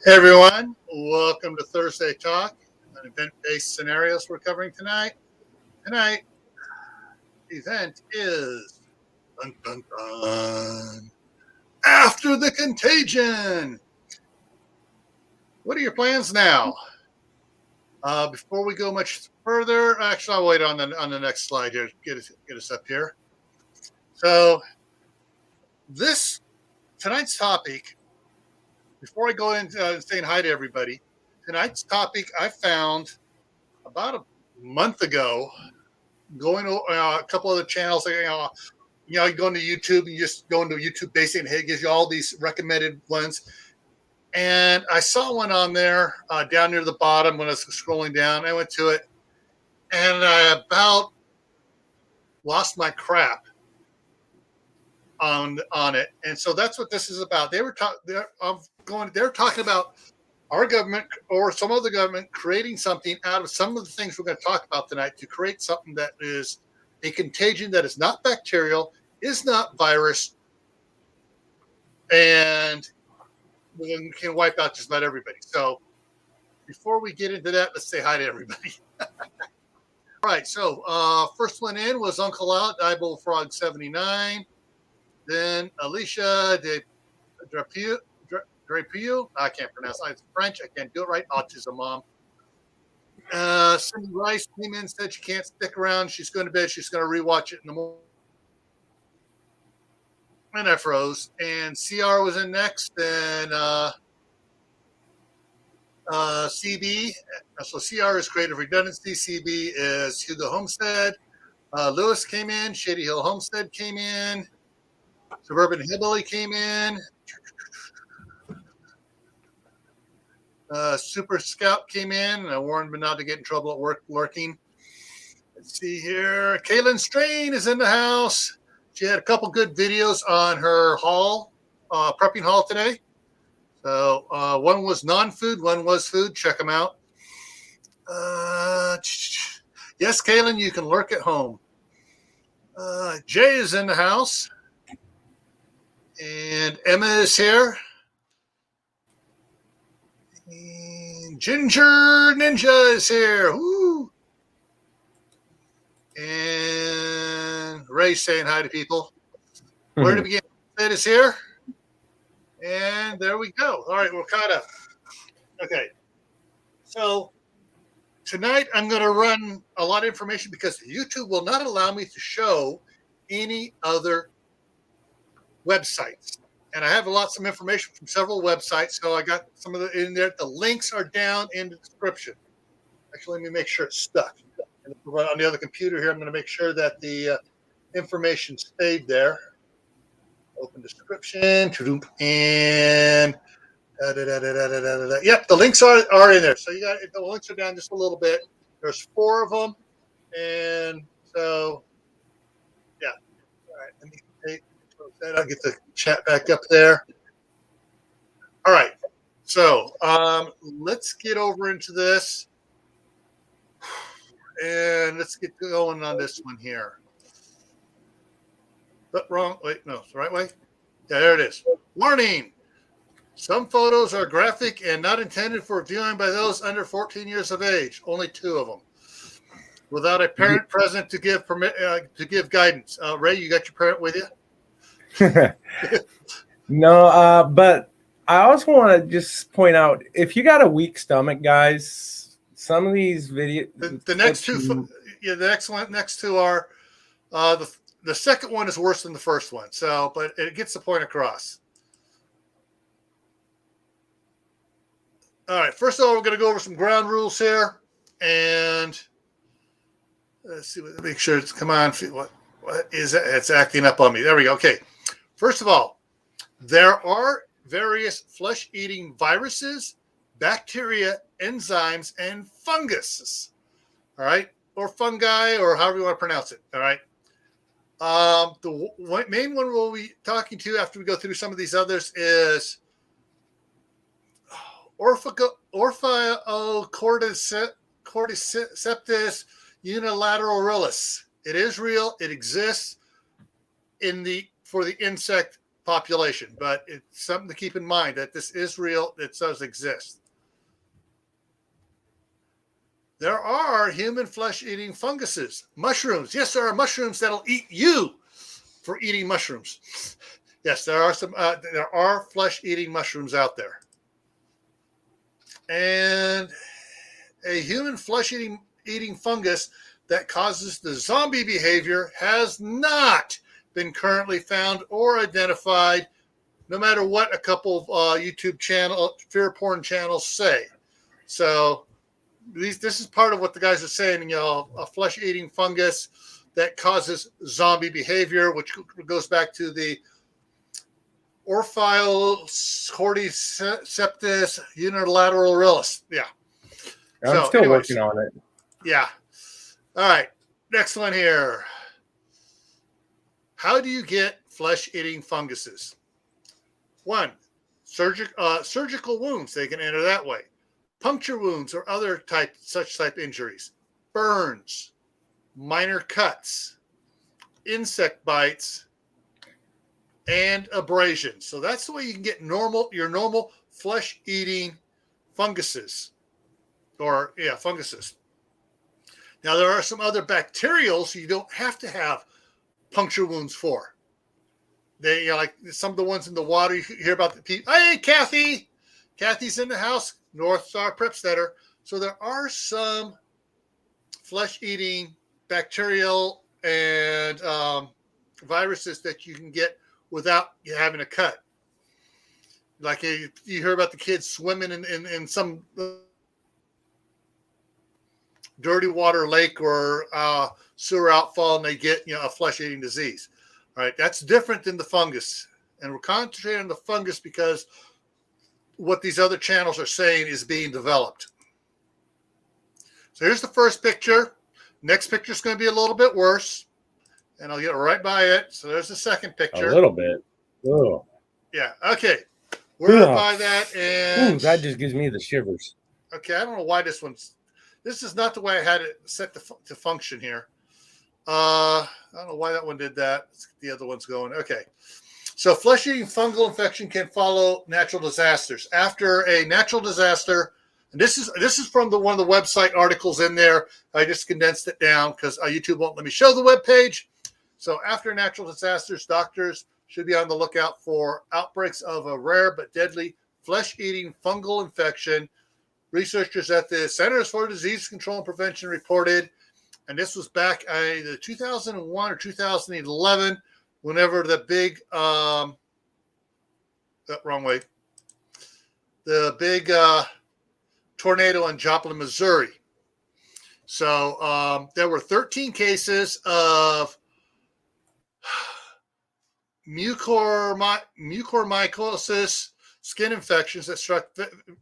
Hey everyone, welcome to Thursday Talk, an event-based scenarios we're covering tonight. Tonight, the event is dun, dun, dun, After the Contagion. What are your plans now? Before we go much further, actually, I'll wait on the next slide here. Get us up here. So, tonight's topic. Before I go into saying hi to everybody, tonight's topic I found about a month ago. Going to a couple other channels, you go into YouTube and you just go into YouTube Basic and it gives you all these recommended ones. And I saw one on there down near the bottom when I was scrolling down. I went to it and I about lost my crap on it. And so that's what this is about. They're talking about our government or some other government creating something out of some of the things we're going to talk about tonight to create something that is a contagion that is not bacterial, is not virus, and we can wipe out just about everybody. So before we get into that, let's say hi to everybody. All right, so first one in was Uncle Out, Eyeball Frog 79. Then Alicia de Drapeau. I can't pronounce it. It's French. I can't do it right. Autism mom. Cindy Rice came in, said she can't stick around. She's going to bed. She's going to rewatch it in the morning. And I froze. And CR was in next. And CB. So CR is Creative Redundancy. CB is Hugo Homestead. Lewis came in. Shady Hill Homestead came in. Suburban Hillbilly came in. Super Scout came in. I warned me not to get in trouble at work lurking. Let's see here. Kaylin Strain is in the house. She had a couple good videos on her haul, prepping haul today. So one was non-food, one was food. Check them out. Yes, Kaylin, you can lurk at home. Jay is in the house. And Emma is here. And Ginger Ninja is here. Woo! And Ray's saying hi to people. Where to begin? Ed is here. And there we go. All right, we're caught up. Okay. So tonight I'm going to run a lot of information because YouTube will not allow me to show any other websites. And I have some information from several websites. So I got some of in there. The links are down in the description. Actually, let me make sure it's stuck. And on the other computer here, I'm going to make sure that the information stayed there. Open description. And yep, the links are in there. So the links are down just a little bit. There's 4 of them. And so, yeah. All right, let me take that. I'll get the chat back up there. All right. So let's get over into this. And let's get going on this one here. But wrong. Wait, no, it's the right way. Yeah, there it is. Warning. Some photos are graphic and not intended for viewing by those under 14 years of age. Only 2 of them. Without a parent present to give guidance. Ray, you got your parent with you? No, but I also want to just point out, if you got a weak stomach, guys, some of these videos. The next two, yeah, the next two are the second one is worse than the first one. So, but it gets the point across. All right. First of all, we're going to go over some ground rules here, and let's see. Make sure it's come on. What is it? It's acting up on me. There we go. Okay. First of all, there are various flesh-eating viruses, bacteria, enzymes, and funguses. All right, or fungi, or however you want to pronounce it. All right. The main one we'll be talking to after we go through some of these others is Orphaeocordyceps unilateralissus. It is real. It exists for the insect population, but it's something to keep in mind that this is real. It does exist. There are human flesh-eating funguses, mushrooms. Yes, there are mushrooms that'll eat you for eating mushrooms. Yes, there are some. There are flesh-eating mushrooms out there, and a human flesh-eating fungus that causes the zombie behavior has not been currently found or identified, no matter what a couple of YouTube fear porn channels say. So this is part of what the guys are saying, a flesh-eating fungus that causes zombie behavior, which goes back to the Orphiocordicceptus unilateralaris. Yeah. I'm still working on it. Yeah. All right. Next one here. How do you get flesh-eating funguses? One, surgical wounds. They can enter that way. Puncture wounds or other such type injuries. Burns, minor cuts, insect bites, and abrasions. So that's the way you can get your normal flesh-eating funguses. Funguses. Now, there are some other bacterials you don't have to have puncture wounds for. They, like some of the ones in the water, you hear about the people. Hey, Kathy! Kathy's in the house, North Star Prep Center. So there are some flesh-eating bacterial and viruses that you can get without having a cut. Like you hear about the kids swimming in some dirty water lake or sewer outfall, and they get a flesh-eating disease. All right, that's different than the fungus, and we're concentrating on the fungus because what these other channels are saying is being developed. So here's the first picture. Next picture is going to be a little bit worse, and I'll get right by it. So there's the second picture. A little bit. Oh. Yeah. Okay. We're right by that, and that just gives me the shivers. Okay, I don't know why this one's. This is not the way I had it set to function here. I don't know why that one did that. Let's get the other one's going. Okay. So flesh-eating fungal infection can follow natural disasters. After a natural disaster, and this is from one of the website articles in there. I just condensed it down because YouTube won't let me show the web page. So after natural disasters, doctors should be on the lookout for outbreaks of a rare but deadly flesh-eating fungal infection. Researchers at the Centers for Disease Control and Prevention reported, and this was back either 2001 or 2011, whenever the big, wrong way, the big tornado in Joplin, Missouri. So there were 13 cases of mucormycosis, skin infections that struck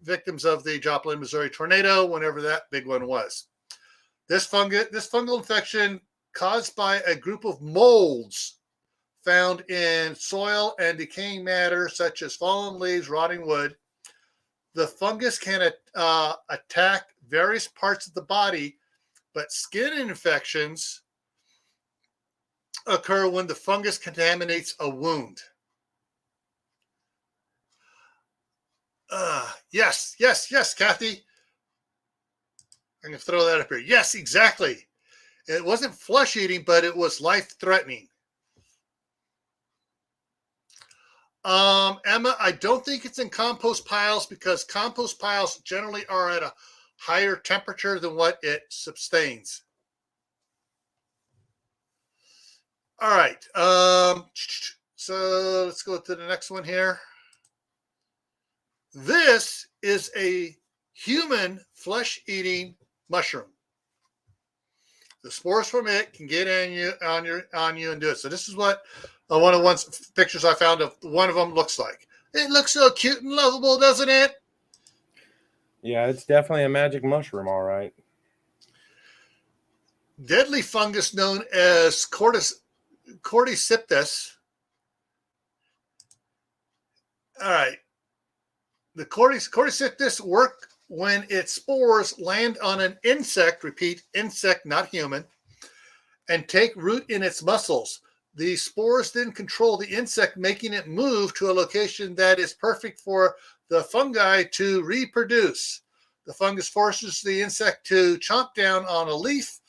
victims of the Joplin, Missouri tornado, whenever that big one was. This fungal infection caused by a group of molds found in soil and decaying matter such as fallen leaves, rotting wood. The fungus can attack various parts of the body, but skin infections occur when the fungus contaminates a wound. Yes, Kathy. I'm going to throw that up here. Yes, exactly. It wasn't flesh-eating, but it was life-threatening. Emma, I don't think it's in compost piles because compost piles generally are at a higher temperature than what it sustains. All right. So let's go to the next one here. This is a human flesh-eating mushroom. The spores from it can get on you and do it. So this is what one of the pictures I found of one of them looks like. It looks so cute and lovable, doesn't it? Yeah, it's definitely a magic mushroom, all right. Deadly fungus known as cordyceps. All right. The cordyceps work when its spores land on an insect, repeat, insect, not human, and take root in its muscles. The spores then control the insect, making it move to a location that is perfect for the fungi to reproduce. The fungus forces the insect to chomp down on a leaf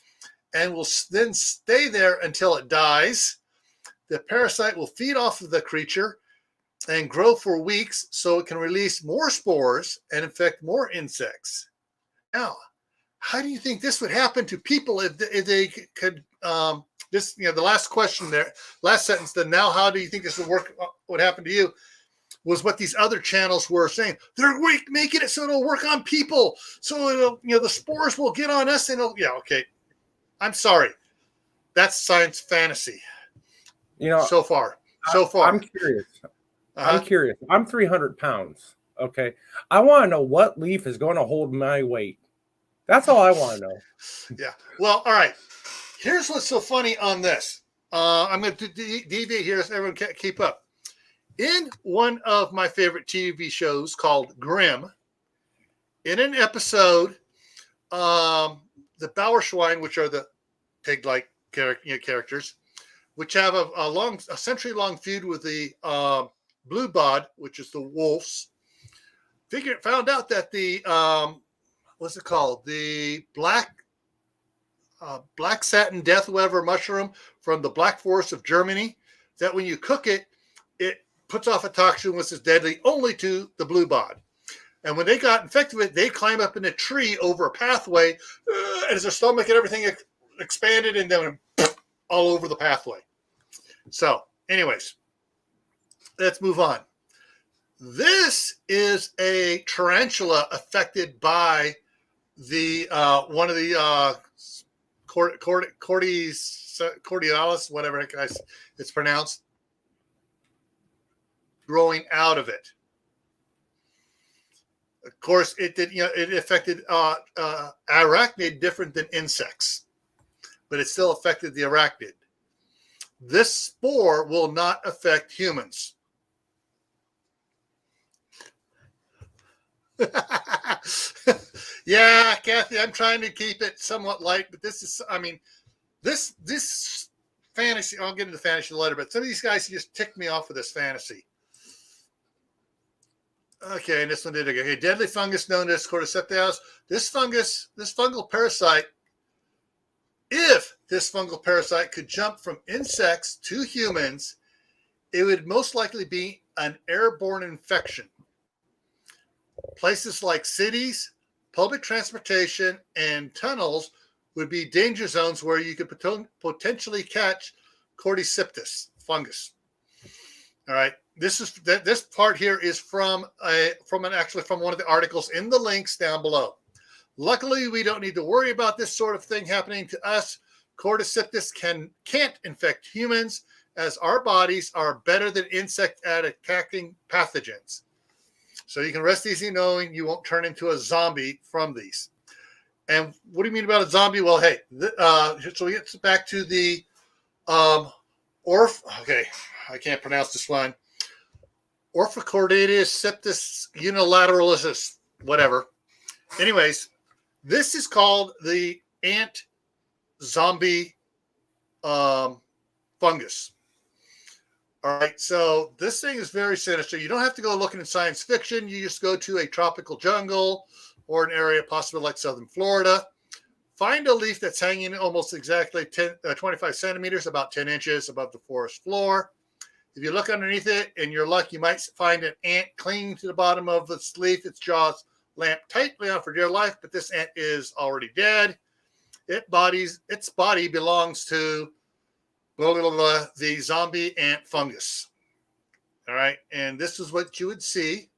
and will then stay there until it dies. The parasite will feed off of the creature and grow for weeks so it can release more spores and infect more insects. Now, how do you think this would happen to people if they could, the last question there, last sentence, then now how do you think this would happen to you? Was what these other channels were saying. They're making it so it'll work on people. So it'll, the spores will get on us and okay. I'm sorry. That's science fantasy. So far. I'm curious. I'm curious. I'm 300 pounds. Okay. I want to know what leaf is going to hold my weight. That's all I want to know. Yeah. Well, all right. Here's what's so funny on this. I'm going to deviate here so everyone can keep up. In one of my favorite TV shows called Grimm, in an episode, the Bauerschwein, which are the pig-like characters, which have a century-long feud with the blue bod, which is the wolves, found out that the what's it called? The black satin death weaver mushroom from the Black Forest of Germany, that when you cook it, it puts off a toxin which is deadly only to the blue bod. And when they got infected with it, they climb up in a tree over a pathway, and as their stomach and everything expanded, and then all over the pathway. So, anyways, let's move on. This is a tarantula affected by the one of the cordialis, whatever it's pronounced, growing out of it. Of course, it did. It affected arachnid different than insects, but it still affected the arachnid. This spore will not affect humans. Yeah, Kathy, I'm trying to keep it somewhat light, but this is, this fantasy, I'll get into fantasy later, but some of these guys just ticked me off with this fantasy. Okay, and this one did again. Okay, deadly fungus known as cordyceps. This fungal parasite, if this fungal parasite could jump from insects to humans, it would most likely be an airborne infection. Places like cities, public transportation, and tunnels would be danger zones where you could potentially catch cordyceps fungus. All right, this part here is from one of the articles in the links down below. Luckily, we don't need to worry about this sort of thing happening to us. Cordyceps can't infect humans, as our bodies are better than insects at attacking pathogens. So you can rest easy knowing you won't turn into a zombie from these. And what do you mean about a zombie? Well, hey, so we get back to the okay, I can't pronounce this one. Orphicordatus septis unilateralis, whatever. Anyways, this is called the ant zombie fungus. All right, so this thing is very sinister. You don't have to go looking in science fiction. You just go to a tropical jungle or an area possibly like southern Florida. Find a leaf that's hanging almost exactly 25 centimeters, about 10 inches above the forest floor. If you look underneath it, in your luck, you might find an ant clinging to the bottom of its leaf. Its jaws lamp tightly on for dear life, but this ant is already dead. Its body belongs to the zombie ant fungus. All right, and this is what you would see.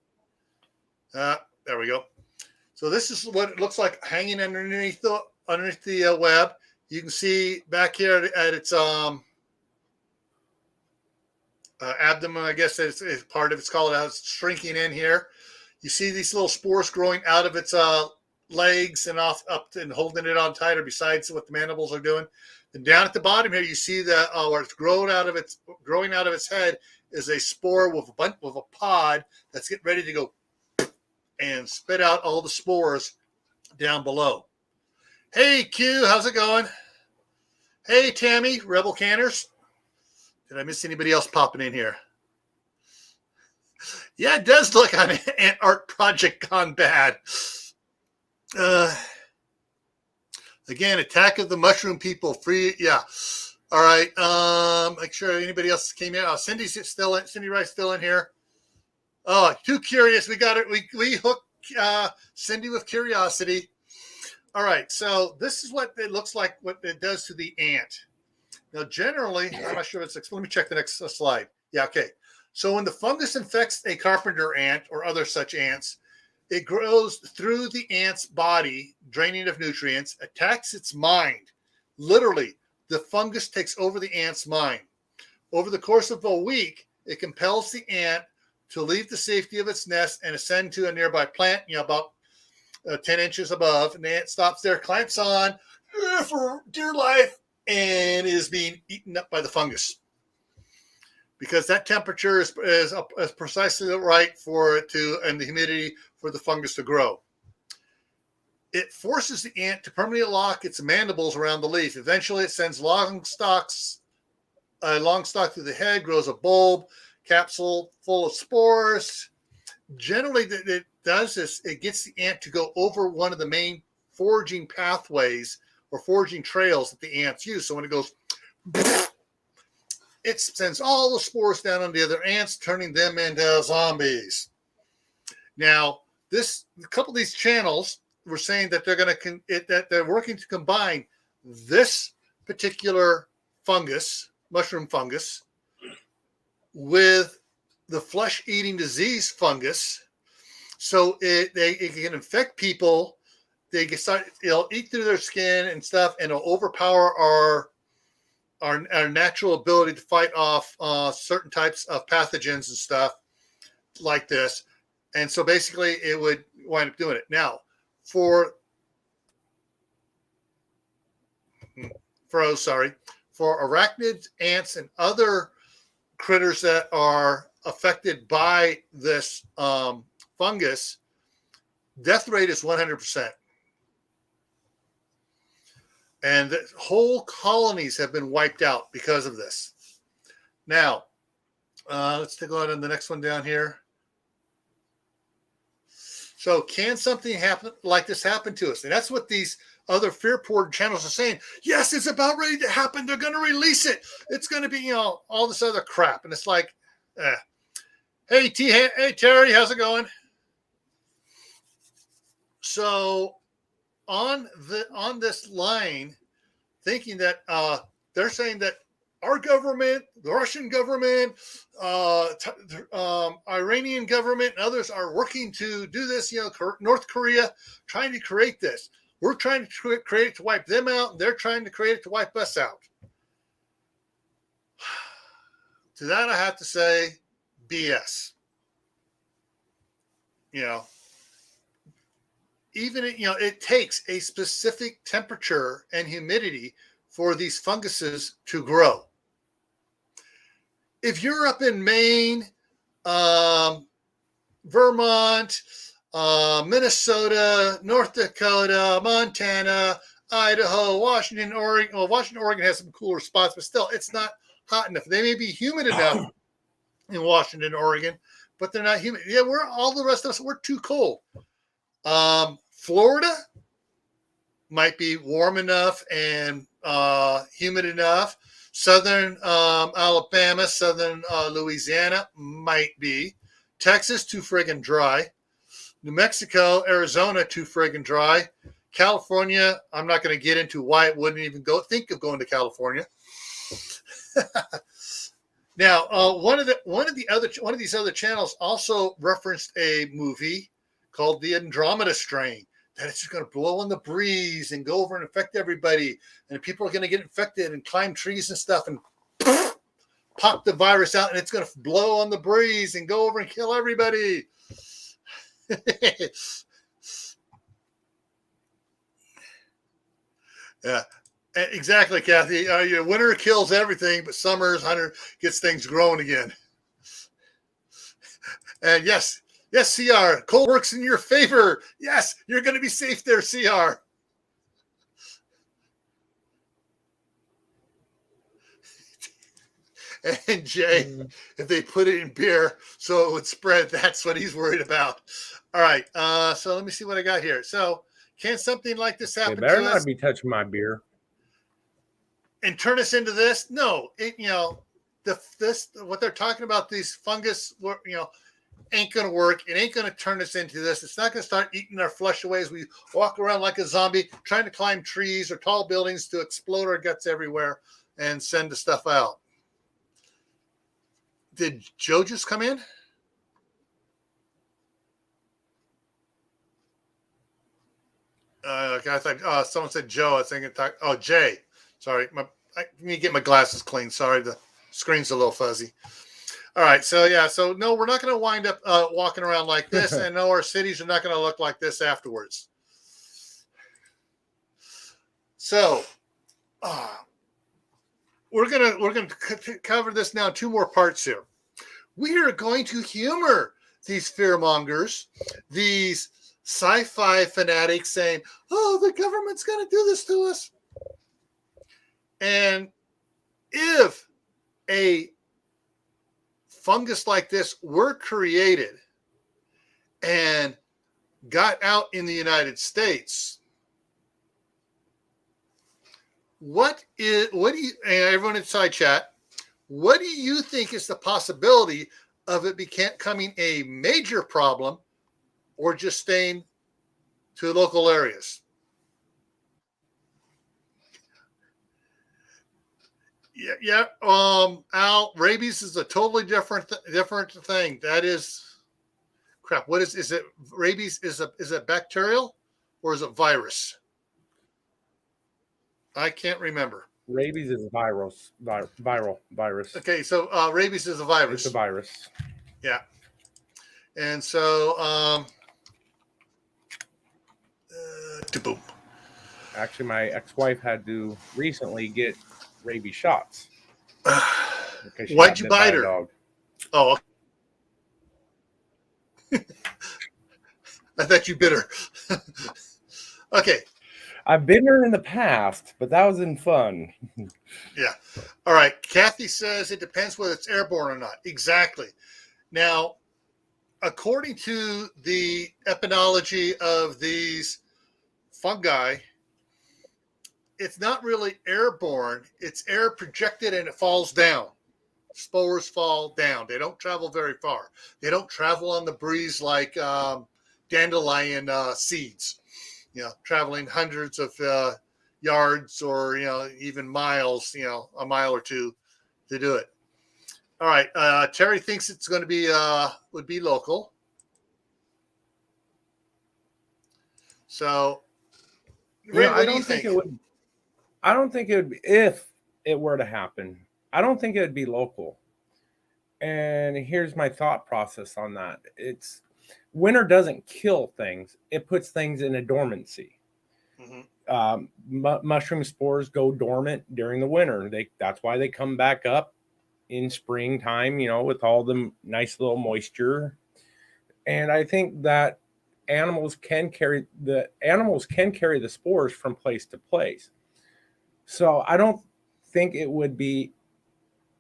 There we go. So this is what it looks like hanging underneath the web. You can see back here at its abdomen, I guess is part of it's called out. It's shrinking in here. You see these little spores growing out of its legs and up and holding it on tighter. Besides what the mandibles are doing. And down at the bottom here, you see that where it's growing out of its head is a spore with a pod that's getting ready to go and spit out all the spores down below. Hey Q, how's it going? Hey Tammy, Rebel Canners. Did I miss anybody else popping in here? Yeah, it does look on an art project gone bad. Again, Attack of the Mushroom People. Free. Yeah. All right. Make sure anybody else came in. Oh, Cindy's still in. Cindy Rice still in here. Oh, too curious. We got it. We hooked Cindy with curiosity. All right. So this is what it looks like. What it does to the ant. Now, generally, I'm not sure if it's. Let me check the next slide. Yeah. Okay. So when the fungus infects a carpenter ant or other such ants, it grows through the ant's body, draining of nutrients, attacks its mind. Literally, the fungus takes over the ant's mind. Over the course of a week, it compels the ant to leave the safety of its nest and ascend to a nearby plant, about 10 inches above. And the ant stops there, clamps on for dear life, and is being eaten up by the fungus. Because that temperature is precisely right for it to, and the humidity for the fungus to grow. It forces the ant to permanently lock its mandibles around the leaf. Eventually, it sends a long stalk through the head, grows a bulb, capsule full of spores. Generally, it does this. It gets the ant to go over one of the main foraging pathways or foraging trails that the ants use. So when it goes, it sends all the spores down on the other ants, turning them into zombies. Now, a couple of these channels were saying that they're working to combine this particular fungus, mushroom fungus, with the flesh-eating disease fungus, so it can infect people. It'll eat through their skin and stuff, and it'll overpower our natural ability to fight off certain types of pathogens and stuff like this. And so basically it would wind up doing it. Now, for arachnids, ants, and other critters that are affected by this fungus, death rate is 100%. And whole colonies have been wiped out because of this. Now, let's take a look at the next one down here. So can something happen like this happen to us? And that's what these other fear-porn channels are saying. Yes, it's about ready to happen. They're going to release it. It's going to be, all this other crap. And it's like, hey, Terry, how's it going? So on this line, thinking that they're saying that our government, the Russian government, Iranian government, and others are working to do this. North Korea trying to create this. We're trying to create it to wipe them out, and they're trying to create it to wipe us out. To that, I have to say, BS. Even it takes a specific temperature and humidity for these funguses to grow. If you're up in Maine, Vermont, Minnesota, North Dakota, Montana, Idaho, Washington, Oregon. Well, Washington, Oregon has some cooler spots, but still, it's not hot enough. They may be humid enough in Washington, Oregon, but they're not humid. Yeah, all the rest of us, we're too cold. Florida might be warm enough and humid enough. Southern Alabama, southern Louisiana might be. Texas, too friggin' dry. New Mexico, Arizona, too friggin' dry. California, I'm not going to get into why it wouldn't even think of going to California. Now, one of these other channels also referenced a movie called The Andromeda Strain, that it's just going to blow in the breeze and go over and infect everybody, and people are going to get infected and climb trees and stuff and pop the virus out, and it's going to blow on the breeze and go over and kill everybody. Yeah, exactly, Kathy. Winter kills everything, but summer's hunter gets things growing again. And yes, CR, cold works in your favor. Yes, you're going to be safe there, CR. And Jay, if they put it in beer so it would spread, that's what he's worried about. All right. So let me see what I got here. So can something like this happen They better to not us be touching my beer and turn us into this? No. This what they're talking about, these fungus, ain't going to work. It ain't going to turn us into this. It's not going to start eating our flesh away as we walk around like a zombie, trying to climb trees or tall buildings to explode our guts everywhere and send the stuff out. Did Joe just come in? I thought someone said Joe. I think Jay. Sorry, let me get my glasses clean. Sorry, the screen's a little fuzzy. All right, so no, we're not going to wind up walking around like this, and no, our cities are not going to look like this afterwards. So, we're gonna cover this now in two more parts here. We are going to humor these fearmongers, these sci-fi fanatics saying, "Oh, the government's going to do this to us," and if a fungus like this were created and got out in the United States, what do you, and everyone inside chat, what do you think is the possibility of it becoming a major problem or just staying to local areas? Yeah. Al, rabies is a totally different thing. That is crap. What is it? Rabies is it bacterial or is it virus? I can't remember. Rabies is a viral virus. Okay, so rabies is a virus. It's a virus. Yeah. And so boom. Actually, my ex-wife had to recently get rabies shots. Why'd you bite her? Dog. Oh, I thought you bit her. Okay. I've bitten her in the past, but that wasn't fun. Yeah. All right. Kathy says it depends whether it's airborne or not. Exactly. Now, according to the epidemiology of these fungi, it's not really airborne. It's air projected and it falls down. Spores fall down. They don't travel very far. They don't travel on the breeze like dandelion seeds, traveling hundreds of yards or, even miles, a mile or two to do it. All right. Terry thinks it's going to be, would be local. So, Ray, I don't think it would. I don't think it would be, if it were to happen, I don't think it would be local. And here's my thought process on that. It's winter doesn't kill things. It puts things in a dormancy. Mm-hmm. Mushroom spores go dormant during the winter. That's why they come back up in springtime, with all the nice little moisture. And I think that animals can carry the spores from place to place. So I don't think it would be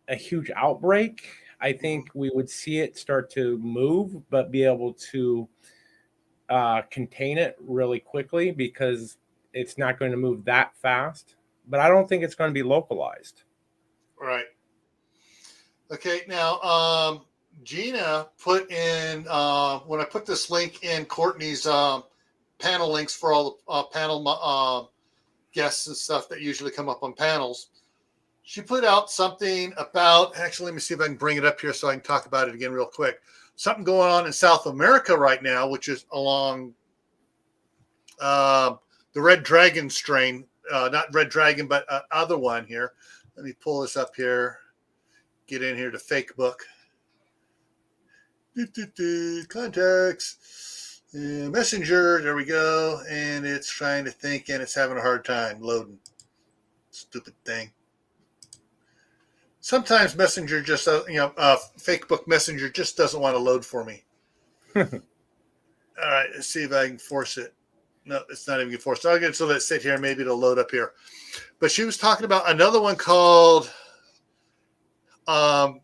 a huge outbreak. I think we would see it start to move, but be able to contain it really quickly because it's not going to move that fast. But I don't think it's going to be localized. Right. Okay. Now, Gina put in, when I put this link in Courtney's panel links for all the panel guests and stuff that usually come up on panels, she put out something about, actually, let me see if I can bring it up here so I can talk about it again real quick. Something going on in South America right now, which is along the Red Dragon strain, not Red Dragon, but other one here. Let me pull this up here, get in here to Fake Book. Contacts, Messenger, there we go. And it's trying to think and it's having a hard time loading. Stupid thing. Sometimes Messenger just, Fake Book Messenger just doesn't want to load for me. All right, let's see if I can force it. No, it's not even going to force it. I'll get so let it sit here. Maybe it'll load up here. But she was talking about another one called Um,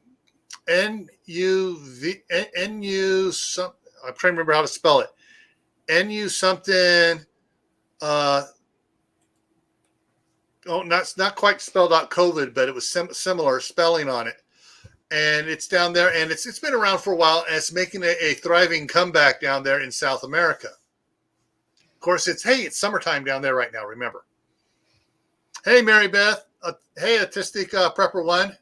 N-U-V, N-U, some, I'm trying to remember how to spell it. N-U something, uh, oh, not quite spelled out COVID, but it was similar spelling on it. And it's down there, and it's been around for a while, and it's making a thriving comeback down there in South America. Of course, it's summertime down there right now, remember. Hey, Mary Beth. Hey, Autistic Prepper One.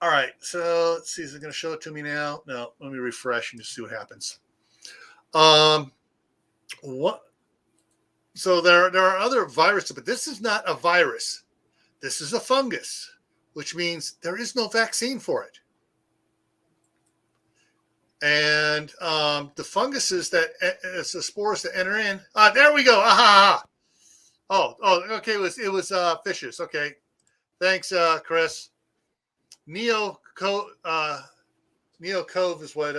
All right, so let's see. Is it going to show it to me now? No, let me refresh and just see what happens. What? So there are other viruses, but this is not a virus. This is a fungus, which means there is no vaccine for it. And the funguses that it's the spores that enter in. There we go. Aha! Oh, okay. It was fishes. Okay, thanks, Chris. Neo Cove is what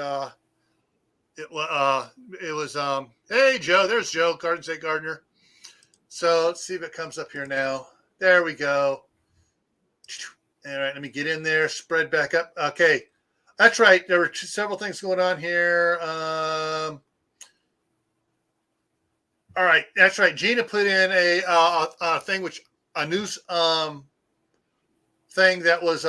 it was. Hey, Joe. There's Joe, Garden State Gardener. So let's see if it comes up here now. There we go. All right, let me get in there. Spread back up. Okay, that's right. There were several things going on here. All right, that's right. Gina put in a thing, which a news thing that was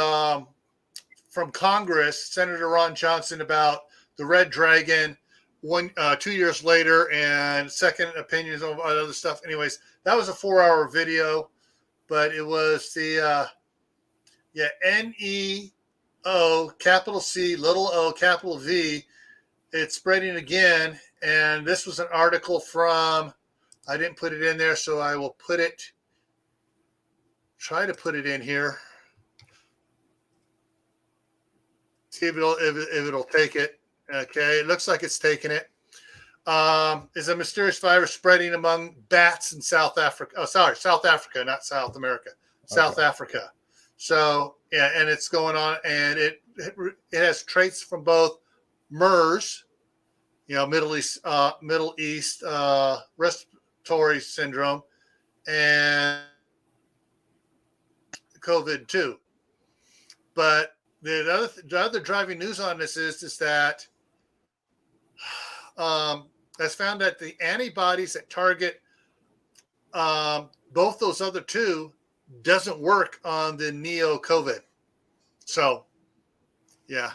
from Congress, Senator Ron Johnson, about the red dragon 2 years later, and second opinions on other stuff. Anyways, that was a 4-hour video, but it was the NEO capital C little o capital V. It's spreading again, and this was an article from. I didn't put it in there, so I will try to put it in here. See if it'll take it. Okay, it looks like it's taking it. Is a mysterious virus spreading among bats in South Africa. Oh, sorry, South Africa, not South America. South Africa. So yeah, and it's going on, and it has traits from both MERS, Middle East respiratory syndrome, and COVID too. But the other driving news on this is that has found that the antibodies that target both those other two doesn't work on the neo COVID. So, yeah.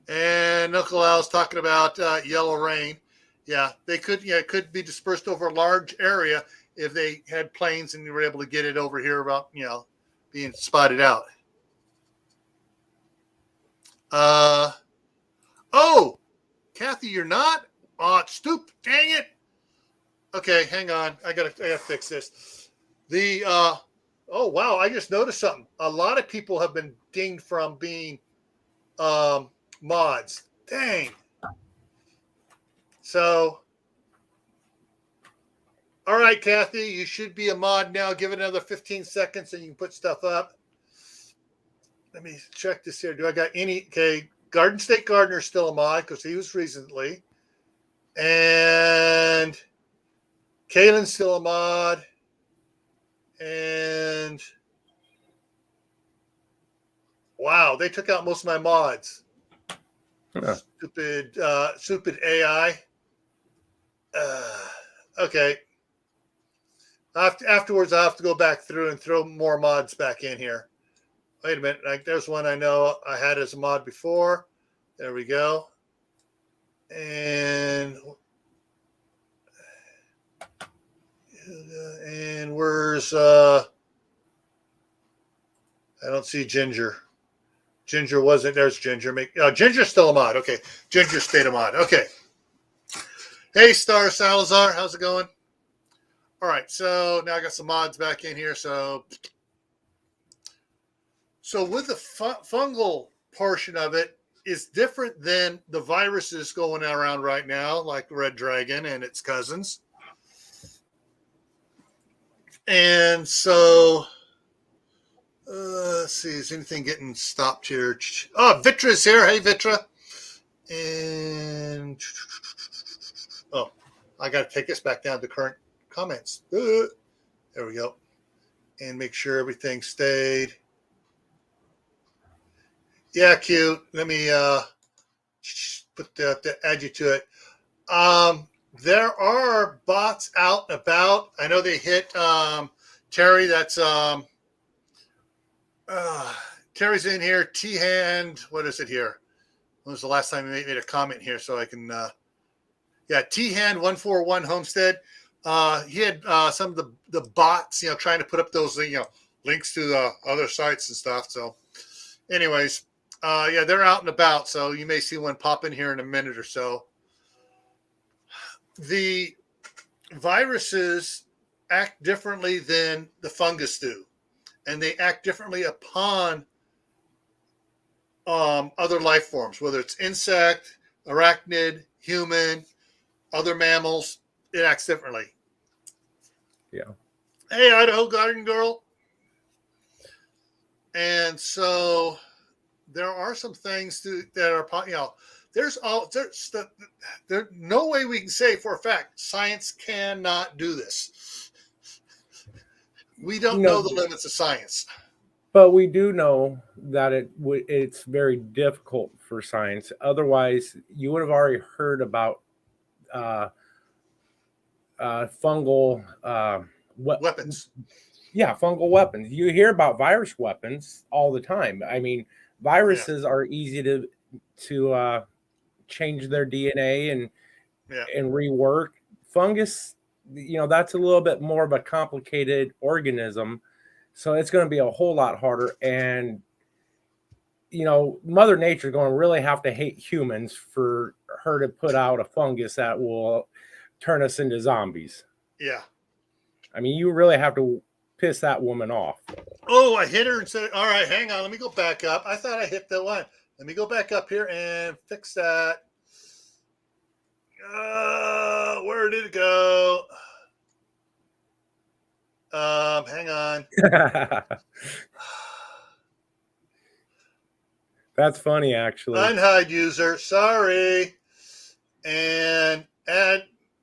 And Nicolas talking about yellow rain. Yeah, they could. Yeah, it could be dispersed over a large area if they had planes and they were able to get it over here about being spotted out. Oh, Kathy, you're not? Oh, stoop. Dang it. Okay, hang on. I gotta fix this. Oh wow, I just noticed something. A lot of people have been dinged from being mods. Dang. So, all right, Kathy, you should be a mod now. Give it another 15 seconds and you can put stuff up. Let me check this here. Do I got any? Okay, Garden State Gardener is still a mod because he was recently. And Kaylin's still a mod. And wow, they took out most of my mods. Yeah. Stupid AI. Okay. Afterwards, I'll have to go back through and throw more mods back in here. Wait a minute. There's one I know I had as a mod before. There we go. And where's I don't see Ginger. Ginger wasn't. There's Ginger. Ginger's still a mod. Okay. Ginger stayed a mod. Okay. Hey, Star Salazar. How's it going? All right. So now I got some mods back in here. So with the fungal portion of it is different than the viruses going around right now, like Red Dragon and its cousins. And so let's see, is anything getting stopped here? Oh, Vitra's here. Hey, Vitra. And I got to take this back down to current comments. There we go. And make sure everything stayed. Yeah, Q. Let me add you to it. There are bots out and about. I know they hit Terry. That's Terry's in here. T Hand. What is it here? When was the last time you made a comment here so I can? Yeah, T Hand 141 Homestead. He had some of the bots, trying to put up those links to the other sites and stuff. So, anyways, yeah, they're out and about. So you may see one pop in here in a minute or so. The viruses act differently than the fungus do, and they act differently upon other life forms, whether it's insect, arachnid, human, other mammals. It acts differently. Yeah. Hey, Idaho Garden Girl. And so there are some things that are, there's no way we can say for a fact science cannot do this. We don't know the limits of science. But we do know that it's very difficult for science. Otherwise, you would have already heard about fungal weapons. Yeah, fungal weapons. You hear about virus weapons all the time. I mean, viruses are easy to change their DNA and rework. Fungus, that's a little bit more of a complicated organism. So it's going to be a whole lot harder. And, Mother Nature is going to really have to hate humans for her to put out a fungus that will turn us into zombies. Yeah. I mean, you really have to piss that woman off. Oh, I hit her and said, all right, hang on. Let me go back up. I thought I hit the one. Let me go back up here and fix that. Where did it go? Hang on. That's funny, actually. Unhide user, sorry. And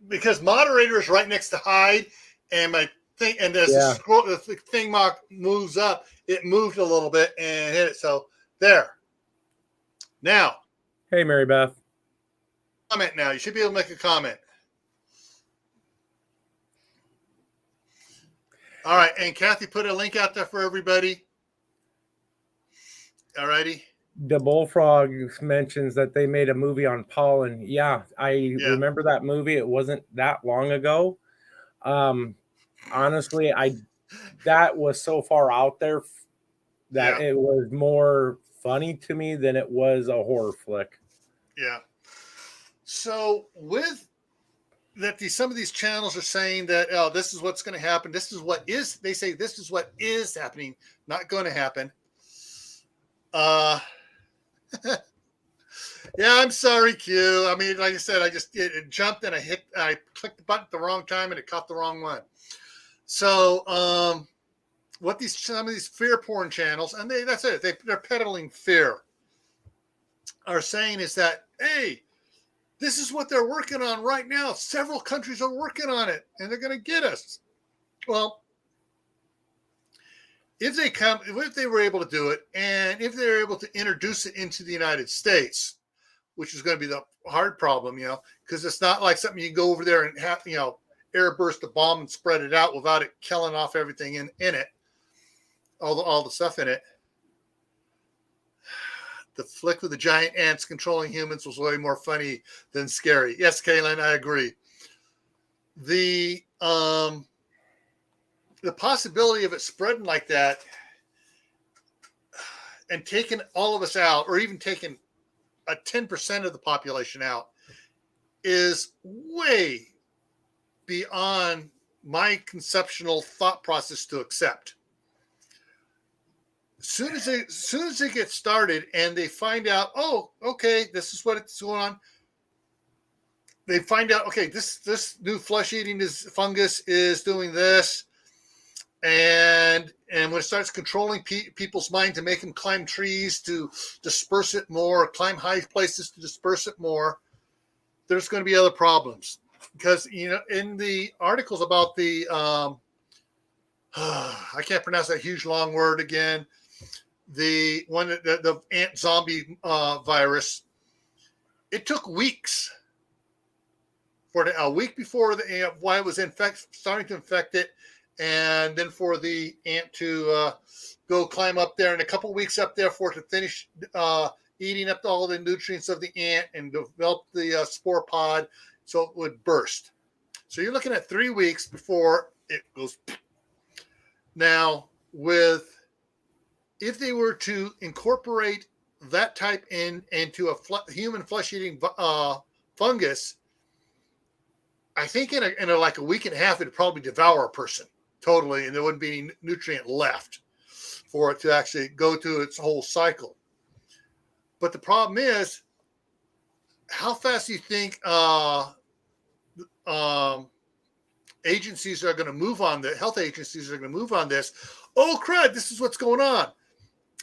because moderator is right next to hide, and my thing, and as the thing mock moves up, it moved a little bit and hit it. So there. Now. Hey, Mary Beth. Comment now. You should be able to make a comment. All right, and Kathy put a link out there for everybody. All righty. The Bullfrog mentions that they made a movie on pollen. Yeah, I remember that movie. It wasn't that long ago. Honestly, that was so far out there that it was more funny to me than it was a horror flick. Yeah. So with that, some of these channels are saying that, oh, this is what's going to happen. This is what is. They say this is what is happening, not going to happen. Yeah, I'm sorry, Q. I mean, like I said, I just it jumped and I clicked the button at the wrong time and it caught the wrong one. So, what some of these fear porn channels, and that's it. They're peddling fear. Are saying is that, hey, this is what they're working on right now. Several countries are working on it, and they're going to get us. Well, if they were able to do it, and if they were able to introduce it into the United States, which is going to be the hard problem, because it's not like something you can go over there and have, air burst a bomb and spread it out without it killing off everything in it, all the stuff in it. The flick with the giant ants controlling humans was way more funny than scary. Yes, Kaylin, I agree. The possibility of it spreading like that and taking all of us out, or even taking a 10% of the population out, is way beyond my conceptual thought process to accept. As soon as they get started and they find out, oh, okay, this is what's going on. They find out, okay, this new flesh-eating fungus is doing this, and when it starts controlling people's mind to make them climb trees to disperse it more, climb high places to disperse it more, there's going to be other problems. Because in the articles about the I can't pronounce that huge long word again. the ant zombie virus, it took weeks for a week before the ant, why it was starting to infect it, and then for the ant to go climb up there, and a couple weeks up there for it to finish eating up all the nutrients of the ant and develop the spore pod so it would burst. So you're looking at 3 weeks before it goes. Now, if they were to incorporate that type into a human flesh-eating fungus, I think in like a week and a half, it'd probably devour a person totally, and there wouldn't be any nutrient left for it to actually go through its whole cycle. But the problem is, how fast do you think agencies are going to move on the health agencies are going to move on this? Oh crud, this is what's going on.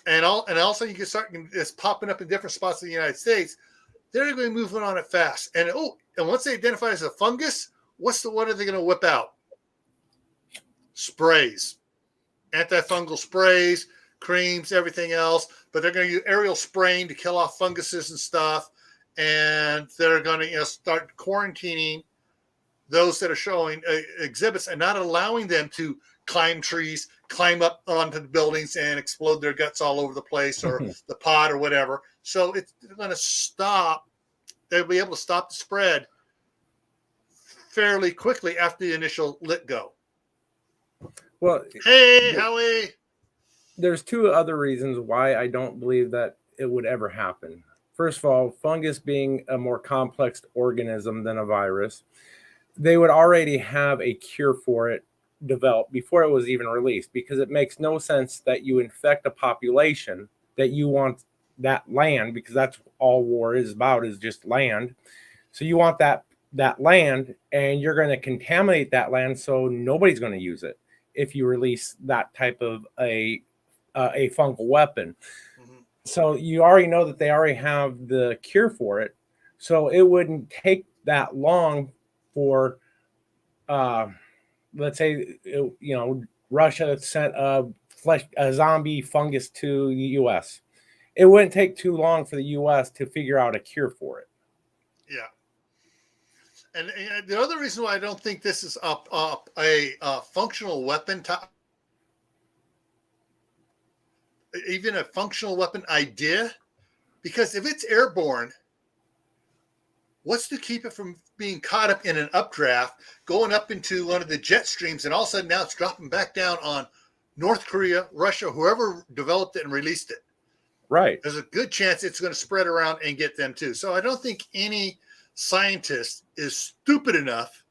And also you can start it's popping up in different spots in the United States. They're going to be moving on it fast. And once they identify it as a fungus, what are they going to whip out? Sprays, antifungal sprays, creams, everything else. But they're going to use aerial spraying to kill off funguses and stuff. And they're going to start quarantining those that are showing exhibits and not allowing them to climb trees, climb up onto the buildings and explode their guts all over the place or the pod or whatever. So it's going to stop. They'll be able to stop the spread fairly quickly after the initial let go. Well, hey, Howie. There's two other reasons why I don't believe that it would ever happen. First of all, fungus being a more complex organism than a virus, they would already have a cure for it developed before it was even released, because it makes no sense that you infect a population that you want that land, because that's all war is about, is just land. So you want that land, and you're going to contaminate that land so nobody's going to use it if you release that type of a fungal weapon. Mm-hmm. So you already know that they already have the cure for it, so it wouldn't take that long for let's say Russia sent a zombie fungus to the U.S. It wouldn't take too long for the U.S. to figure out a cure for it. Yeah. And the other reason why I don't think this is a functional weapon, even a functional weapon idea, because if it's airborne, what's to keep it from being caught up in an updraft, going up into one of the jet streams, and all of a sudden now it's dropping back down on North Korea, Russia, whoever developed it and released it. Right. There's a good chance it's going to spread around and get them too. So I don't think any scientist is stupid enough,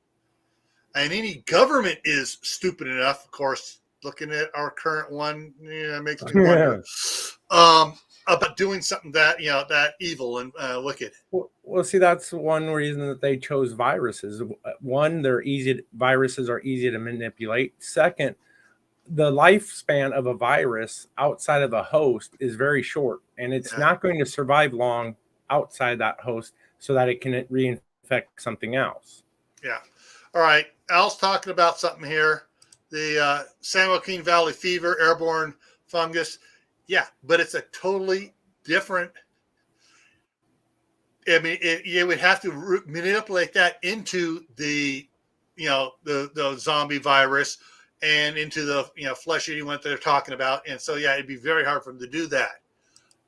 and any government is stupid enough, of course, looking at our current one, makes me wonder. About doing something that that evil and wicked. Well, see, that's one reason that they chose viruses. One, viruses are easy to manipulate. Second, the lifespan of a virus outside of a host is very short, and it's not going to survive long outside that host so that it can reinfect something else. Yeah. All right. Al's talking about something here. The San Joaquin Valley fever, airborne fungus. Yeah, but it's a totally different. I mean, you would have to manipulate that into the zombie virus and into the flesh-eating one that they're talking about, and so it'd be very hard for them to do that.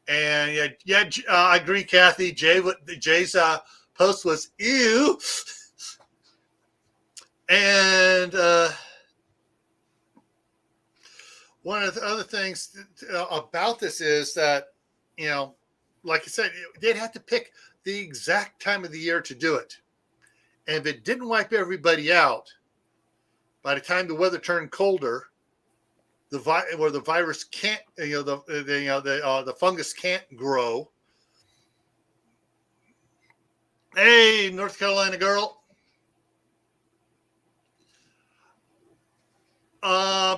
And I agree, Kathy. Jay's post was ew, and one of the other things about this is that, like I said, they'd have to pick the exact time of the year to do it. And if it didn't wipe everybody out, by the time the weather turned colder, the virus can't, the fungus can't grow. Hey, North Carolina girl.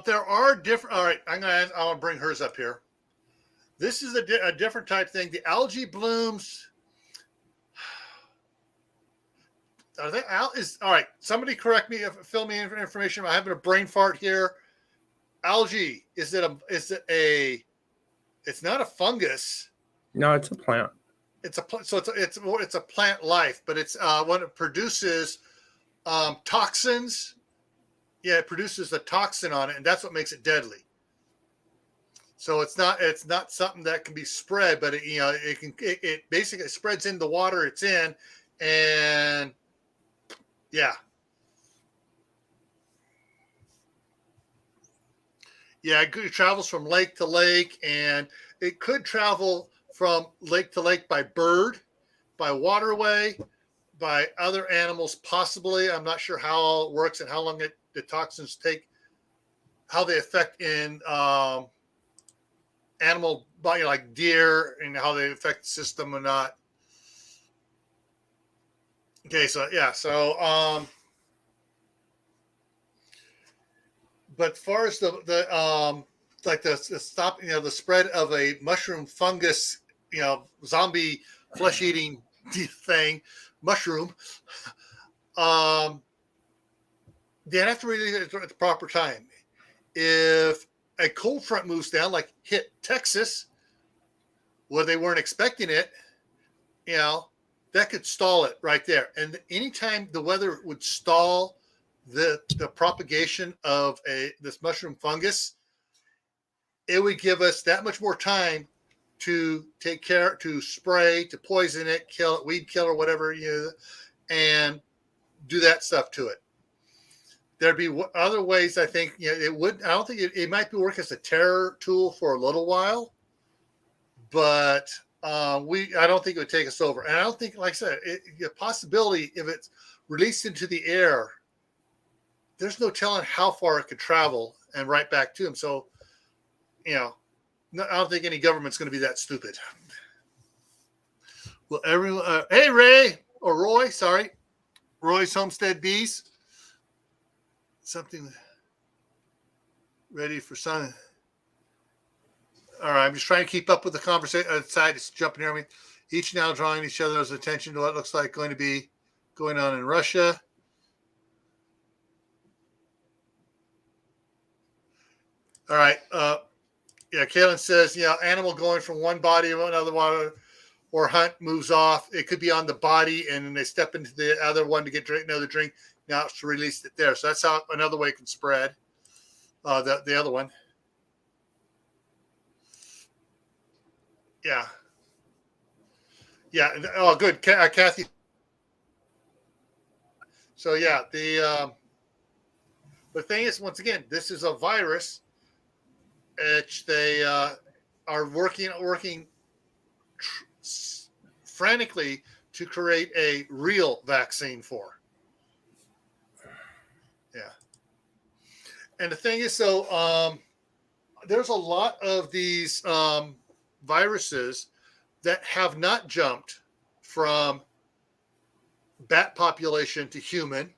There are different. All right, I'll bring hers up here. This is a different type thing. The algae blooms. Are they all right? Somebody correct me, fill me in information. I'm having a brain fart here. Algae, is it a It's not a fungus. No, it's a plant. It's a so it's a plant life, but it's when it produces toxins. Yeah, it produces a toxin on it, and that's what makes it deadly. So it's not something that can be spread, but it basically spreads in the water it's in, and yeah, yeah, it travels from lake to lake, and it could travel from lake to lake by bird, by waterway, by other animals, possibly. I'm not sure how it works and how long the toxins take, how they affect in animal body, like deer, and how they affect the system or not. Okay, so yeah, so but as far as the like the stop, the spread of a mushroom fungus, zombie flesh eating thing, mushroom, um, they have to release it at the proper time. If a cold front moves down, like hit Texas, where they weren't expecting it, that could stall it right there. And anytime the weather would stall the propagation of this mushroom fungus, it would give us that much more time to take care, to spray, to poison it, kill it, weed killer, whatever, and do that stuff to it. There'd be other ways. I think it would. I don't think it might be work as a terror tool for a little while, but I don't think it would take us over. And I don't think, like I said, a possibility if it's released into the air, there's no telling how far it could travel and right back to him. So, I don't think any government's going to be that stupid. Well, everyone, hey, Ray or Roy, sorry, Roy's Homestead Bees. Something ready for sun. All right, I'm just trying to keep up with the conversation. Side is jumping near me. Each now drawing each other's attention to what looks like going to be going on in Russia. All right. Yeah, Kaylin says, animal going from one body to another one or hunt moves off. It could be on the body, and then they step into the other one to get another drink. Now it's to release it there. So that's how another way it can spread. The other one. Yeah. Yeah. Oh, good. Kathy. So, yeah, the thing is, once again, this is a virus which they are working frantically to create a real vaccine for. Yeah. And the thing is, so there's a lot of these viruses that have not jumped from bat population to human,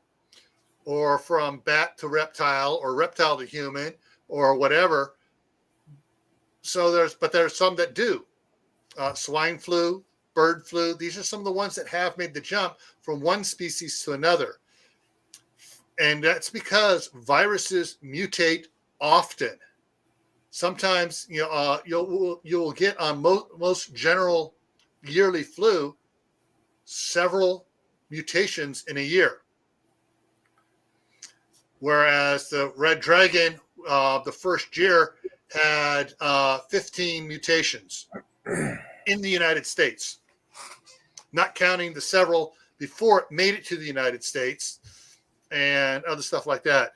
or from bat to reptile, or reptile to human, or whatever. So there's some that do. Swine flu, bird flu. These are some of the ones that have made the jump from one species to another. And that's because viruses mutate often. Sometimes, you'll get on most general yearly flu several mutations in a year. Whereas the red dragon, the first year, had 15 mutations in the United States, not counting the several before it made it to the United States and other stuff like that.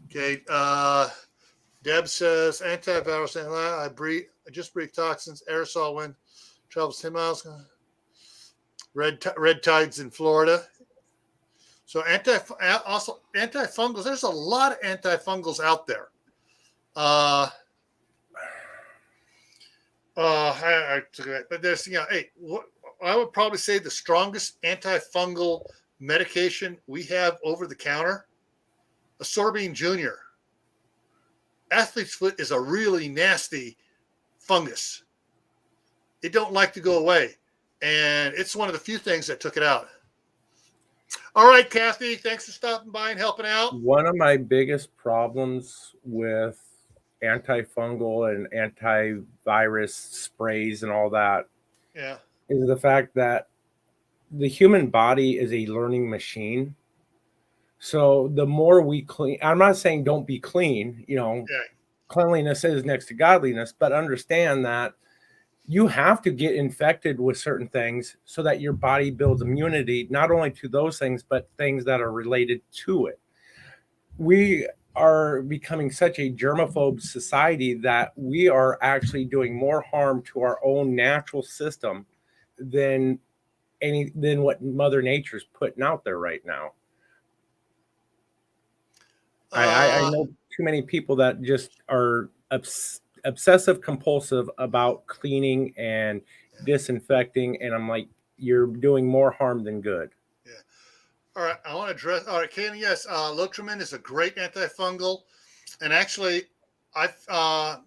Okay. Deb says antivirus. I just breathe toxins. Aerosol wind travels 10 miles. Red tides in Florida. So also antifungals. There's a lot of antifungals out there. But there's I would probably say the strongest antifungal medication we have over the counter, Ascorbine Junior. Athlete's foot is a really nasty fungus. It don't like to go away, and it's one of the few things that took it out. All right, Kathy, thanks for stopping by and helping out. One of my biggest problems with antifungal and antivirus sprays and all that Yeah. is the fact that the human body is a learning machine. So the more we clean, I'm not saying don't be clean, Yeah. cleanliness is next to godliness, but understand that you have to get infected with certain things so that your body builds immunity, not only to those things, but things that are related to it. We are becoming such a germaphobe society that we are actually doing more harm to our own natural system than than what Mother Nature's putting out there right now. I Uh, know too many people that just are obsessive compulsive about cleaning and disinfecting, and I'm like, you're doing more harm than good. yeah. All right. I want to address. All right, Ken. Yes, Lotrimin is a great antifungal, and actually, I've found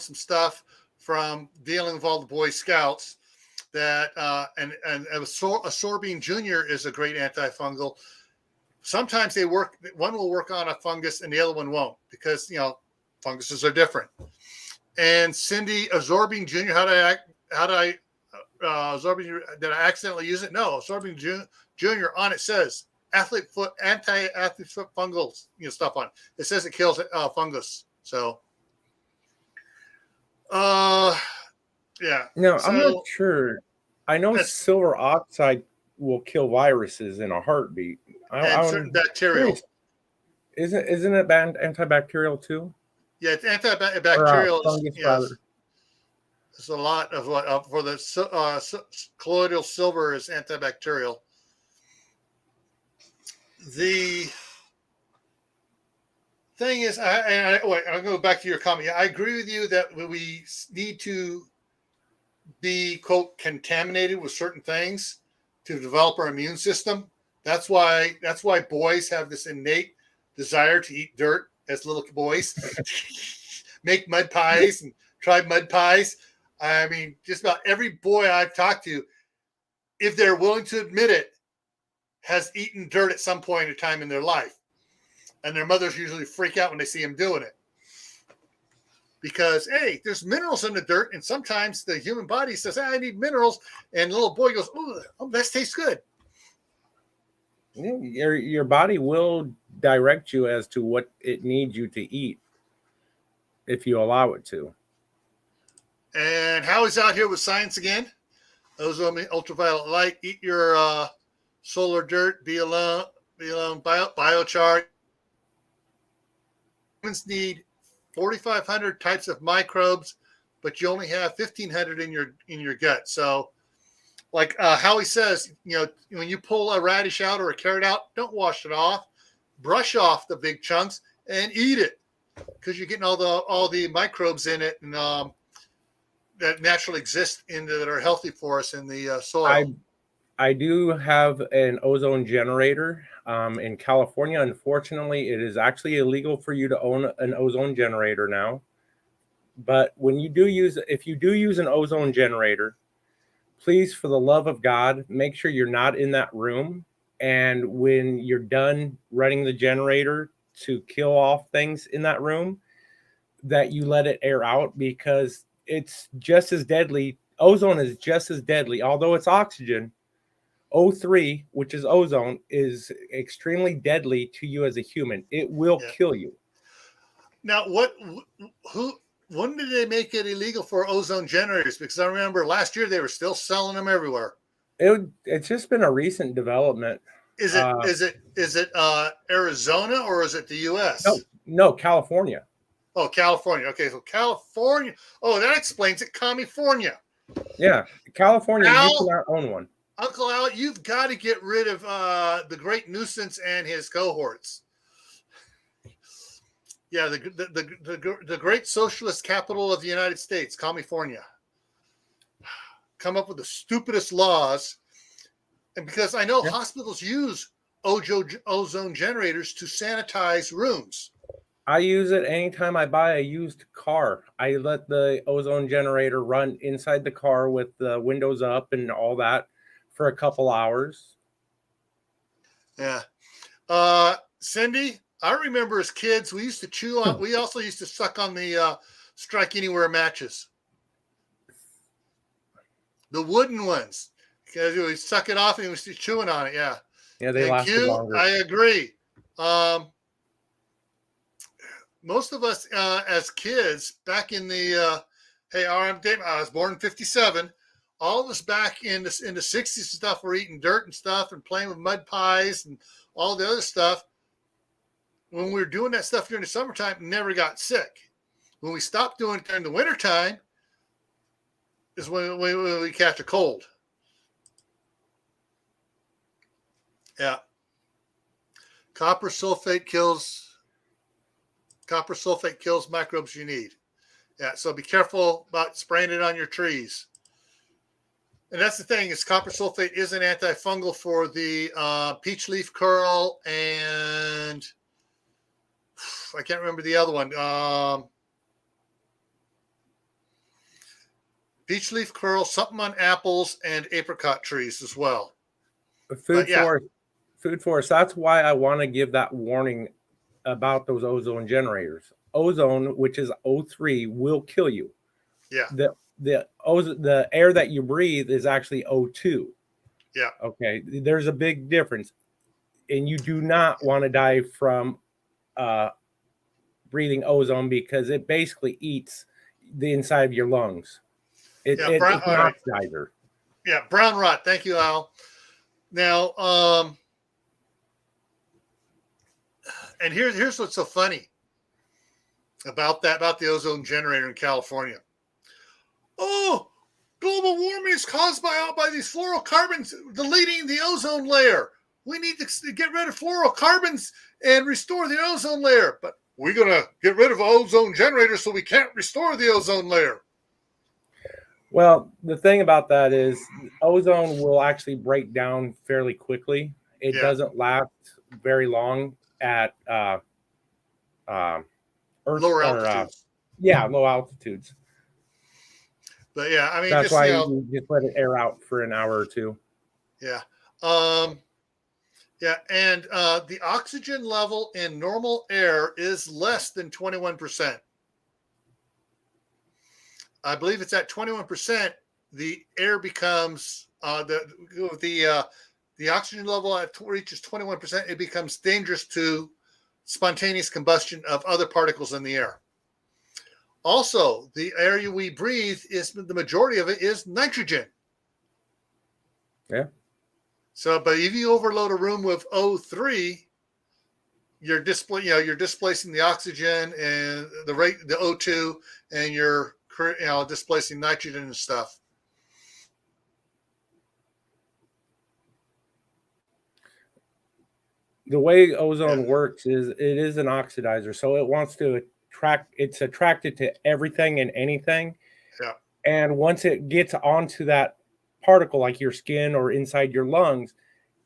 some stuff from dealing with all the Boy Scouts that and Sorbine Junior is a great antifungal. Sometimes they work. One will work on a fungus and the other one won't because funguses are different. And Cindy Absorbing Junior, how did I Absorbing? Did I accidentally use it? No, Absorbing Junior on it says anti-athlete foot fungals stuff on it. It says it kills fungus. So uh yeah. No, I'm not So sure. I know that's silver oxide will kill viruses in a heartbeat. and certain I'm bacterial. curious. Isn't it antibacterial too, Yeah, it's or antibacterial. fungus Yes, rather? there's a lot of what for the colloidal silver is antibacterial. The thing is, wait, I'll go back to your comment. Yeah, I agree with you that we need to be quote contaminated with certain things to develop our immune system. That's why boys have this innate desire to eat dirt as little boys, make mud pies and try mud pies. I mean, just about every boy I've talked to, if they're willing to admit it, has eaten dirt at some point in time in their life. And their mothers usually freak out when they see them doing it. Because, hey, there's minerals in the dirt, and sometimes the human body says, hey, I need minerals, and the little boy goes, oh, that tastes good. Your body will direct you as to what it needs you to eat if you allow it to. And Howie's out here with science again. Ozone, ultraviolet light, eat your solar dirt, be alone, biochar. Humans need 4,500 types of microbes, but you only have 1,500 in your gut. So, like Howie says, when you pull a radish out or a carrot out, don't wash it off. Brush off the big chunks and eat it because you're getting all the microbes in it and that naturally exist that are healthy for us in the soil. I do have an ozone generator in California. Unfortunately, it is actually illegal for you to own an ozone generator now. But if you do use an ozone generator, please, for the love of God, make sure you're not in that room. And when you're done running the generator to kill off things in that room, that you let it air out, because it's just as deadly. Ozone is just as deadly, although it's oxygen. O3, which is ozone, is extremely deadly to you as a human. It will Yeah. kill you. Now, when did they make it illegal for ozone generators? Because I remember last year they were still selling them everywhere. It's just been a recent development. Is it Arizona or is it the U.S.? No, California. Oh, California. Okay, so California. Oh, that explains it. California. Yeah, California. You Al, cannot own one. Uncle Al, you've got to get rid of the great nuisance and his cohorts. Yeah, the great socialist capital of the United States, California. Come up with the stupidest laws. And because I know hospitals use ozone generators to sanitize rooms. I use it anytime I buy a used car. I let the ozone generator run inside the car with the windows up and all that for a couple hours. Yeah. Cindy, I remember as kids, we used to chew on, we also used to suck on the Strike Anywhere matches. The wooden ones. Because we suck it off and we was chewing on it. Yeah. Yeah, they And lasted Q, longer. I agree. Most of us as kids back in the, hey, I'm Dave, I was born in 57. All of us back in the 60s and stuff were eating dirt and stuff and playing with mud pies and all the other stuff. When we were doing that stuff during the summertime, never got sick. When we stopped doing it during the wintertime is when we catch a cold. Yeah. Copper sulfate kills microbes you need. Yeah, so be careful about spraying it on your trees. And that's the thing, is copper sulfate is an antifungal for the peach leaf curl and I can't remember the other one. Peach leaf curl, something on apples and apricot trees as well. Food forest. That's why I want to give that warning about those ozone generators. Ozone, which is O3, will kill you. Yeah. The air that you breathe is actually O2. Yeah. Okay. There's a big difference, and you do not want to die from breathing ozone because it basically eats the inside of your lungs. It's an oxidizer. Yeah, brown rot. Thank you, Al. Now, and here's what's so funny about the ozone generator in California. Oh, global warming is caused by these fluorocarbons deleting the ozone layer. We need to get rid of fluorocarbons and restore the ozone layer. But we're going to get rid of ozone generators so we can't restore the ozone layer. Well, the thing about that is ozone will actually break down fairly quickly. It doesn't last very long at Earth, lower altitudes. Low altitudes. But yeah, I mean, that's why you just let it air out for an hour or two. Yeah. Yeah, and the oxygen level in normal air is less than 21%. I believe it's at 21%. The air becomes the oxygen level reaches 21%. It becomes dangerous to spontaneous combustion of other particles in the air. Also, the air we breathe is the majority of it is nitrogen. Yeah. So, but if you overload a room with O3, you're displacing the oxygen and the O2, and you're displacing nitrogen and stuff. The way ozone works is it is an oxidizer, so it wants to it's attracted to everything and anything. Yeah. And once it gets onto that particle, like your skin or inside your lungs,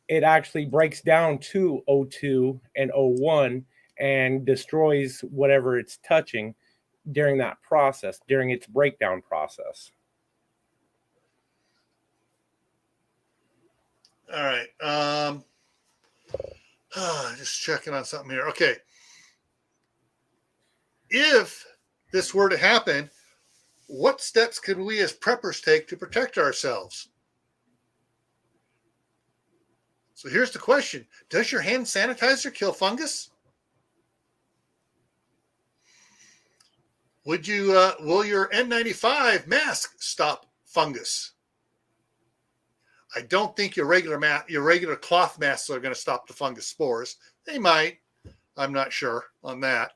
it actually breaks down to O2 and O1 and destroys whatever it's touching during that process, during its breakdown process. All right. Just checking on something here. Okay. If this were to happen, what steps could we as preppers take to protect ourselves? So here's the question. Does your hand sanitizer kill fungus? Will your N95 mask stop fungus? I don't think your regular cloth masks are going to stop the fungus spores. They might. I'm not sure on that.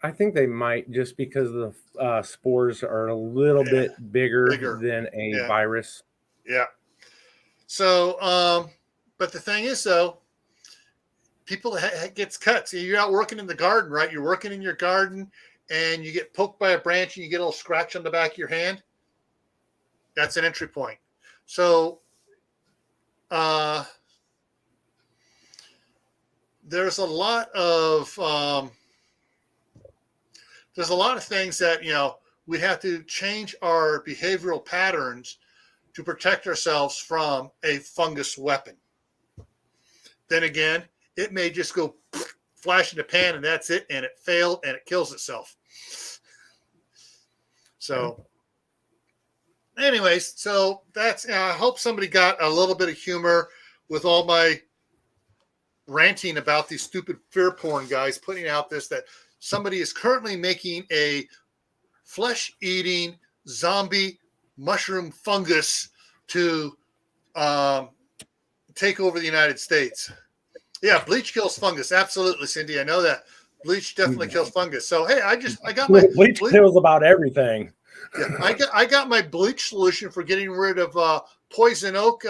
I think they might, just because the spores are a little bit bigger than a virus. Yeah. So, but the thing is, though, people gets cuts. You're out working in the garden, right? You're working in your garden, and you get poked by a branch, and you get a little scratch on the back of your hand. That's an entry point. So, there's a lot of things that we have to change our behavioral patterns to protect ourselves from a fungus weapon. Then again, it may just go flash in the pan and that's it, and it failed and it kills itself. So anyways, so that's, I hope somebody got a little bit of humor with all my ranting about these stupid fear porn guys putting out this, that somebody is currently making a flesh-eating zombie mushroom fungus to take over the United States. Yeah, bleach kills fungus. Absolutely, Cindy. I know that. Bleach definitely kills fungus. So hey, I got my bleach kills about everything. Yeah, I got my bleach solution for getting rid of poison oak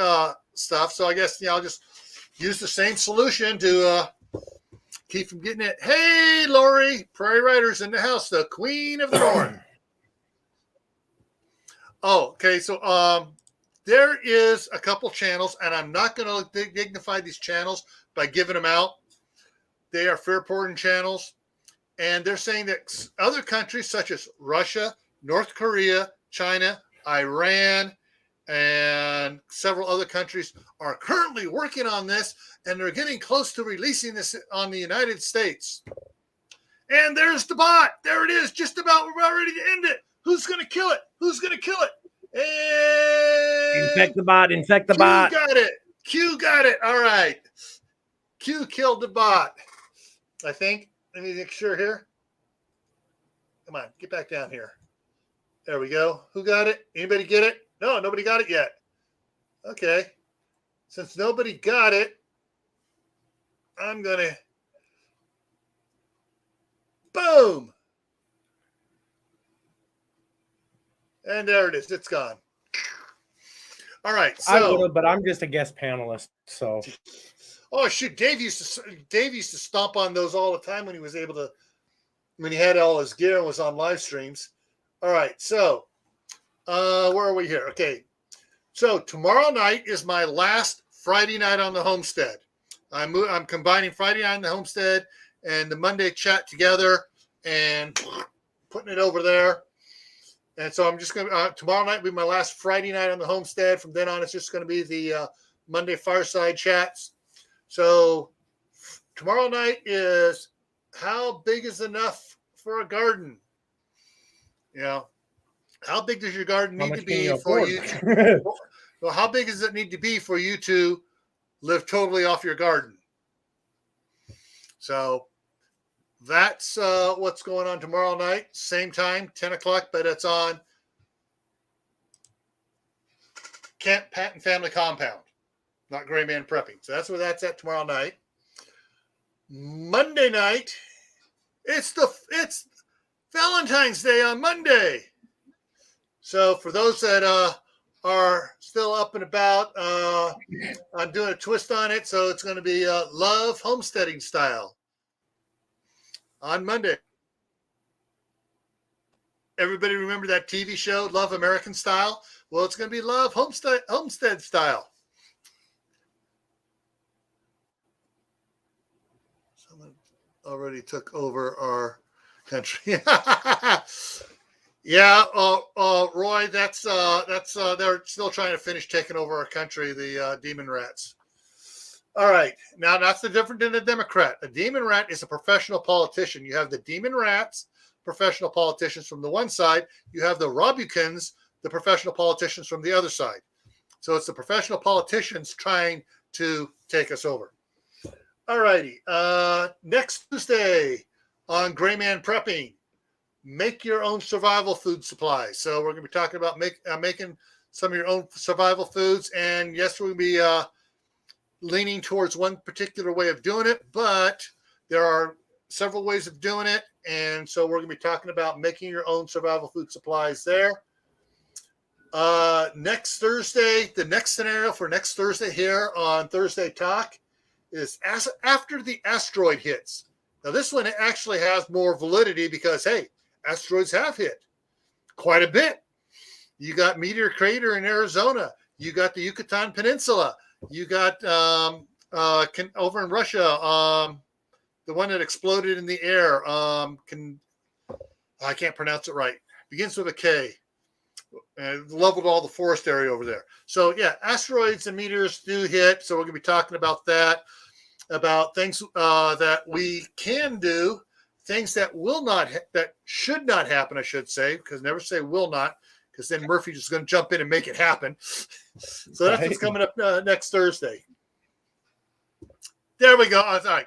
stuff. So I guess I'll just use the same solution to keep from getting it. Hey, Lori, Prairie Riders in the house, the Queen of the North. Oh, okay. So there is a couple channels, and I'm not going to dignify these channels by giving them out. They are fair porn channels, and they're saying that other countries such as Russia, North Korea, China, Iran, and several other countries are currently working on this, and they're getting close to releasing this on the United States. And there's the bot. There it is. Just about, we're about ready to end it. Who's going to kill it? Who's going to kill it? And infect the bot. Infect the Q bot. got it. Q got it. All right. Q killed the bot, I think. Let me make sure here. Come on. Get back down here. There we go. Who got it? Anybody get it? No, nobody got it yet. Okay. Since nobody got it, I'm going to boom. And there it is. It's gone. All right. So, I would have, but I'm just a guest panelist. So. Oh shoot, Dave used to stomp on those all the time when he had all his gear and was on live streams. All right. So, where are we here? Okay. So tomorrow night is my last Friday night on the homestead. I'm combining Friday night on the homestead and the Monday chat together and putting it over there. And so I'm just going to, tomorrow night will be my last Friday night on the homestead. From then on, it's just going to be the Monday Fireside chats. So tomorrow night is how big is enough for a garden? You know, how big does your garden need to be for you to, well, how big does it need to be for you to live totally off your garden? So that's what's going on tomorrow night. Same time, 10 o'clock, but it's on Camp Patton Family Compound, not Gray Man Prepping. So that's where that's at tomorrow night. Monday night, it's Valentine's Day on Monday. So for those that are still up and about, I'm doing a twist on it. So it's going to be Love Homesteading Style on Monday. Everybody remember that TV show, Love American Style? Well, it's going to be Love Homestead Style. Someone already took over our country. Yeah, Roy, that's they're still trying to finish taking over our country, the demon rats. All right, now that's the different than a Democrat. A demon rat is a professional politician. You have the demon rats, professional politicians from the one side. You have the Robukins, the professional politicians from the other side. So it's the professional politicians trying to take us over. All righty, next Tuesday on Gray Man Prepping. Make your own survival food supplies. So we're going to be talking about making some of your own survival foods. And yes, we're going to be leaning towards one particular way of doing it, but there are several ways of doing it. And so we're going to be talking about making your own survival food supplies there. Next Thursday, the next scenario for next Thursday here on Thursday Talk is after the asteroid hits. Now this one actually has more validity because, hey, asteroids have hit quite a bit. You got Meteor Crater in Arizona. You got the Yucatan Peninsula. You got over in Russia, the one that exploded in the air. I can't pronounce it right. Begins with a K. and leveled all the forest area over there. So yeah, asteroids and meteors do hit. So we're going to be talking about that, about things that we can do, things that will not, that should not happen, I should say, because never say will not, because then Murphy's just going to jump in and make it happen. So that's what's coming up next Thursday. There we go. All right,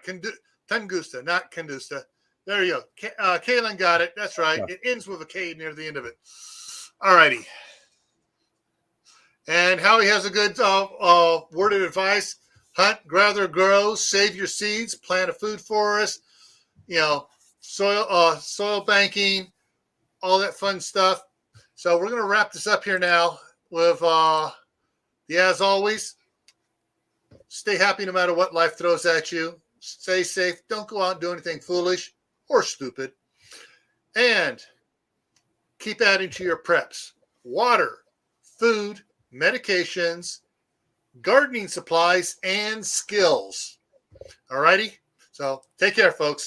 Tunguska, not Kandusta. There you go. Kaylin got it. That's right. Yeah. It ends with a K near the end of it. All righty. And Howie has a good word of advice. Hunt, gather, grow, save your seeds, plant a food forest, soil banking, all that fun stuff. So we're going to wrap this up here now with, as always, stay happy no matter what life throws at you. Stay safe. Don't go out and do anything foolish or stupid. And keep adding to your preps. Water, food, medications, gardening supplies, and skills. All righty? So take care, folks.